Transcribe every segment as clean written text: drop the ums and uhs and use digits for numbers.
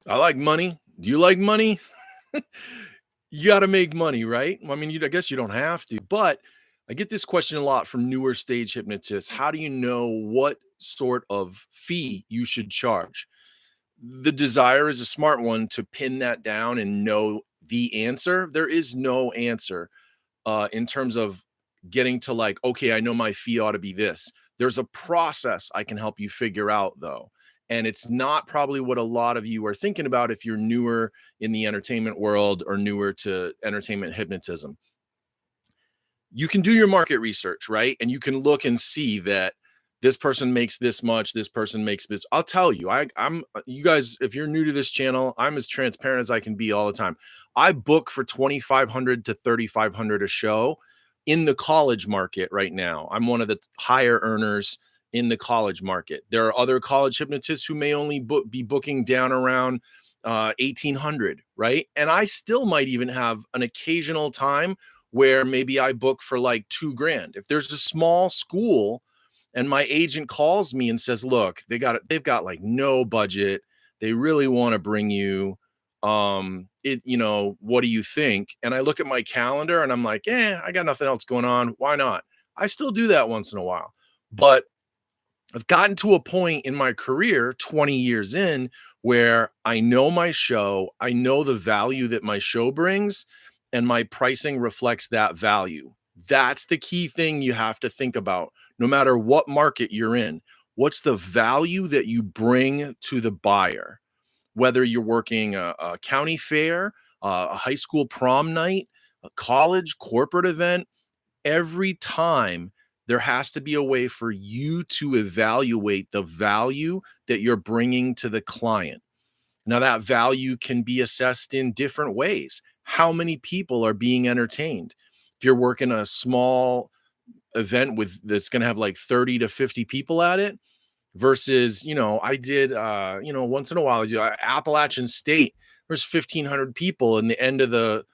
I like money. Do you like money? You got to make money, right? I mean, I guess you don't have to, but I get this question a lot from newer stage hypnotists. How do you know what sort of fee you should charge? The desire is a smart one to pin that down and know the answer. There is no answer in terms of getting to like, okay, I know my fee ought to be this. There's a process I can help you figure out though. And it's not probably what a lot of you are thinking about if you're newer in the entertainment world or newer to entertainment hypnotism. You can do your market research, right? And you can look and see that this person makes this much, this person makes this. I'll tell you, I'm you guys, if you're new to this channel, I'm as transparent as I can be all the time. I book for 2,500 to 3,500 a show in the college market right now. I'm one of the higher earners in the college market. There are other college hypnotists who may only be booking down around 1,800, right? And I still might even have an occasional time where maybe I book for like 2 grand. If there's a small school and my agent calls me and says, look, they've got like no budget. They really want to bring you what do you think? And I look at my calendar and I'm like, I got nothing else going on. Why not? I still do that once in a while. But I've gotten to a point in my career, 20 years in, where I know my show, I know the value that my show brings, and my pricing reflects that value. That's the key thing you have to think about, no matter what market you're in. What's the value that you bring to the buyer? Whether you're working a county fair, a high school prom night, a college corporate event, every time there has to be a way for you to evaluate the value that you're bringing to the client. Now, that value can be assessed in different ways. How many people are being entertained? If you're working a small event with that's going to have like 30 to 50 people at it versus, I did, once in a while, I do Appalachian State. There's 1,500 people in the end of the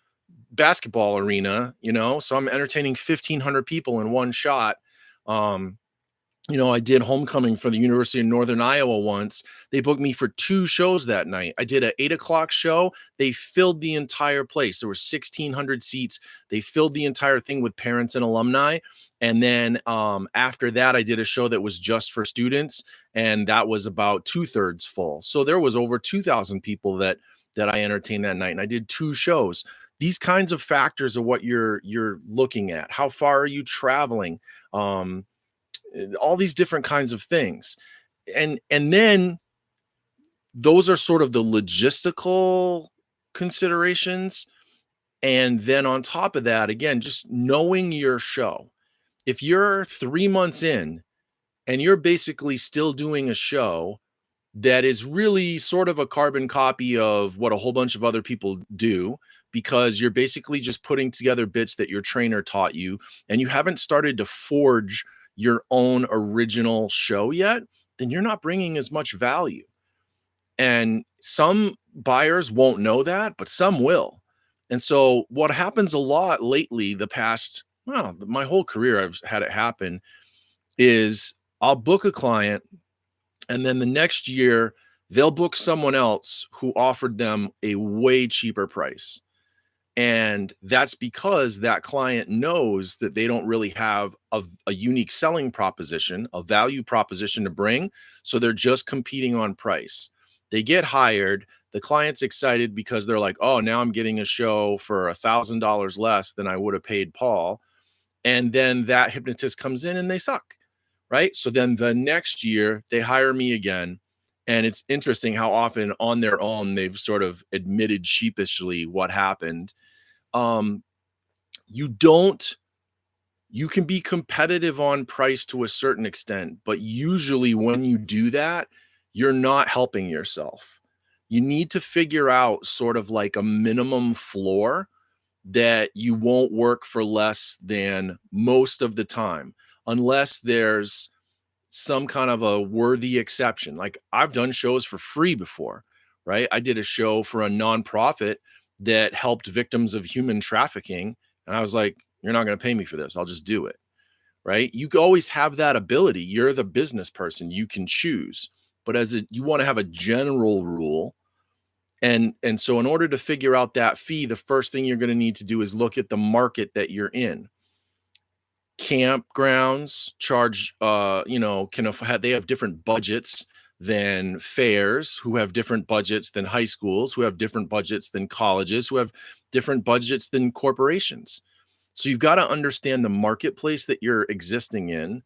basketball arena, so I'm entertaining 1,500 people in one shot. Um, I did homecoming for the University of Northern Iowa once. They booked me for 2 shows that night. I did an 8 o'clock show. They filled the entire place. There were 1,600 seats. They filled the entire thing with parents and alumni. And then after that, I did a show that was just for students, and that was about 2/3 full. So there was over 2,000 people that I entertained that night, and I did 2 shows. These kinds of factors are what you're looking at. How far are you traveling? All these different kinds of things. And then those are sort of the logistical considerations. And then on top of that, again, just knowing your show. If you're 3 months in and you're basically still doing a show that is really sort of a carbon copy of what a whole bunch of other people do, because you're basically just putting together bits that your trainer taught you, and you haven't started to forge your own original show yet, then you're not bringing as much value. And some buyers won't know that, but some will. And so what happens a lot lately, my whole career, I've had it happen, is I'll book a client and then the next year they'll book someone else who offered them a way cheaper price. And that's because that client knows that they don't really have a unique selling proposition, a value proposition to bring. So they're just competing on price. They get hired. The client's excited because they're like, oh, now I'm getting a show for $1,000 less than I would have paid Paul. And then that hypnotist comes in and they suck, right? So then the next year they hire me again. And it's interesting how often on their own they've sort of admitted sheepishly what happened. Um, you don't, you can be competitive on price to a certain extent, but usually when you do that, you're not helping yourself. You need to figure out sort of like a minimum floor that you won't work for less than most of the time, unless there's some kind of a worthy exception. Like I've done shows for free before, right? I did a show for a nonprofit that helped victims of human trafficking. And I was like, you're not going to pay me for this. I'll just do it. Right. You always have that ability. You're the business person. You can choose. But you want to have a general rule, And so in order to figure out that fee, the first thing you're going to need to do is look at the market that you're in. Campgrounds charge, they have different budgets than fairs, who have different budgets than high schools, who have different budgets than colleges, who have different budgets than corporations. So you've got to understand the marketplace that you're existing in,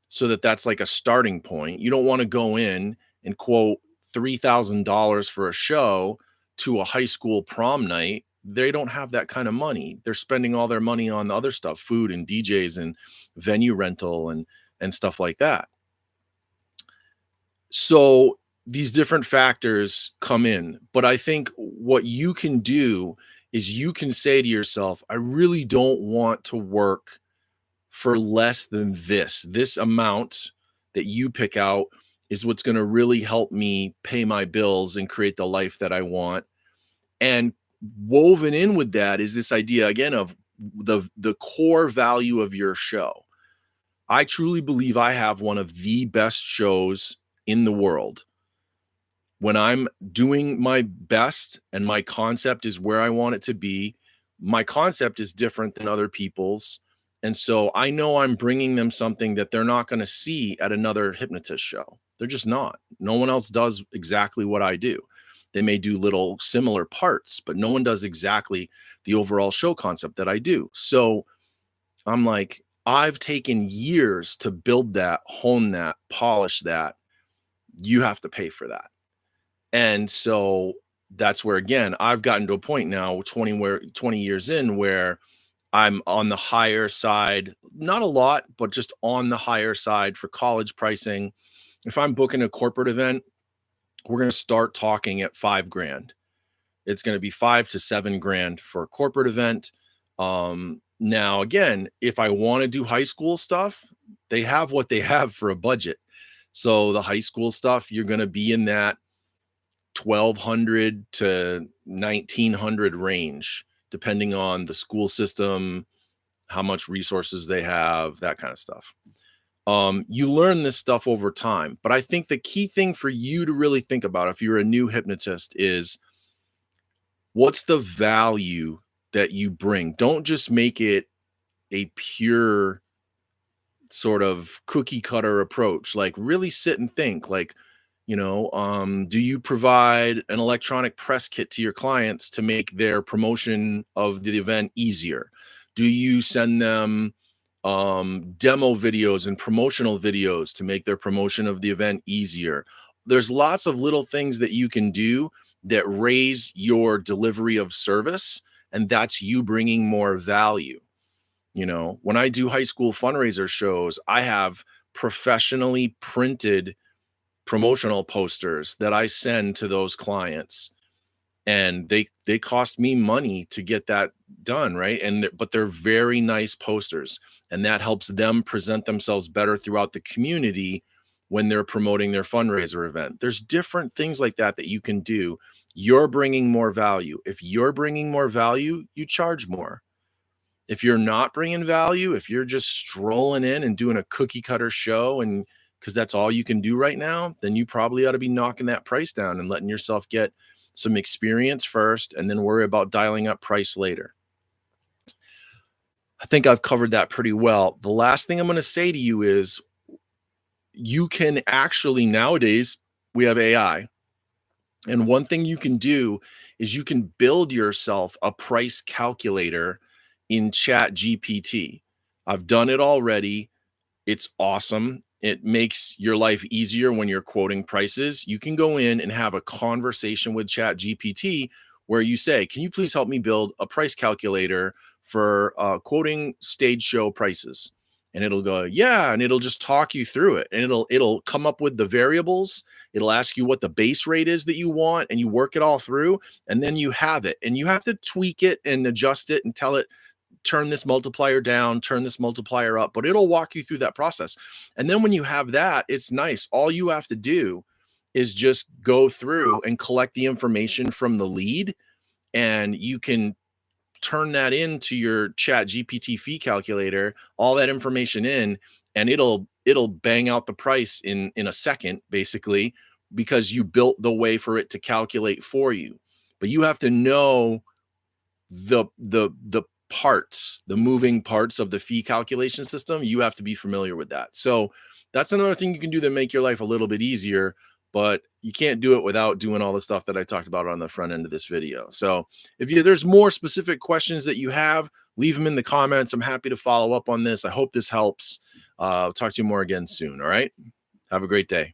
so that that's like a starting point. You don't want to go in and quote $3,000 for a show to a high school prom night. They don't have that kind of money. They're spending all their money on the other stuff, food and DJs and venue rental and stuff like that. So these different factors come in, but I think what you can do is you can say to yourself, I really don't want to work for less than this amount that you pick out is what's going to really help me pay my bills and create the life that I want. And woven in with that is this idea again of the core value of your show. I truly believe I have one of the best shows in the world. When I'm doing my best and my concept is where I want it to be, my concept is different than other people's. And so I know I'm bringing them something that they're not going to see at another hypnotist show. They're just not. No one else does exactly what I do. They may do little similar parts, but no one does exactly the overall show concept that I do. So I'm like, I've taken years to build that, hone that, polish that. You have to pay for that. And so that's where, again, I've gotten to a point now, 20 years in, where I'm on the higher side, not a lot, but just on the higher side for college pricing. If I'm booking a corporate event, we're going to start talking at $5,000. It's going to be $5,000 to $7,000 for a corporate event. Now, again, if I want to do high school stuff, they have what they have for a budget. So the high school stuff, you're going to be in that 1,200 to 1,900 range, depending on the school system, how much resources they have, that kind of stuff. You learn this stuff over time, but I think the key thing for you to really think about if you're a new hypnotist is what's the value that you bring? Don't just make it a pure sort of cookie cutter approach. Like really sit and think like, do you provide an electronic press kit to your clients to make their promotion of the event easier? Do you send them demo videos and promotional videos to make their promotion of the event easier? There's lots of little things that you can do that raise your delivery of service, and that's you bringing more value. When I do high school fundraiser shows, I have professionally printed promotional posters that I send to those clients, and they cost me money to get that done, right? But they're very nice posters, and that helps them present themselves better throughout the community when they're promoting their fundraiser event. There's different things like that that you can do. You're bringing more value. If you're bringing more value, you charge more. If you're not bringing value, if you're just strolling in and doing a cookie cutter show and because that's all you can do right now, then you probably ought to be knocking that price down and letting yourself get some experience first and then worry about dialing up price later. I think I've covered that pretty well. The last thing I'm going to say to you is you can actually nowadays, we have AI. And one thing you can do is you can build yourself a price calculator in Chat GPT. I've done it already. It's awesome. It makes your life easier when you're quoting prices. You can go in and have a conversation with Chat GPT where you say, can you please help me build a price calculator for quoting stage show prices? And it'll go, yeah, and it'll just talk you through it. And it'll come up with the variables. It'll ask you what the base rate is that you want, and you work it all through, and then you have it. And you have to tweak it and adjust it and tell it, turn this multiplier down, turn this multiplier up, but it'll walk you through that process. And then when you have that, it's nice. All you have to do is just go through and collect the information from the lead, and you can turn that into your Chat GPT fee calculator, all that information in, and it'll bang out the price in a second, basically, because you built the way for it to calculate for you. but you have to know the parts, the moving parts of the fee calculation system. You have to be familiar with that. So that's another thing you can do to make your life a little bit easier, but you can't do it without doing all the stuff that I talked about on the front end of this video. So if there's more specific questions that you have, leave them in the comments. I'm happy to follow up on this. I hope this helps. I'll talk to you more again soon. All right. Have a great day.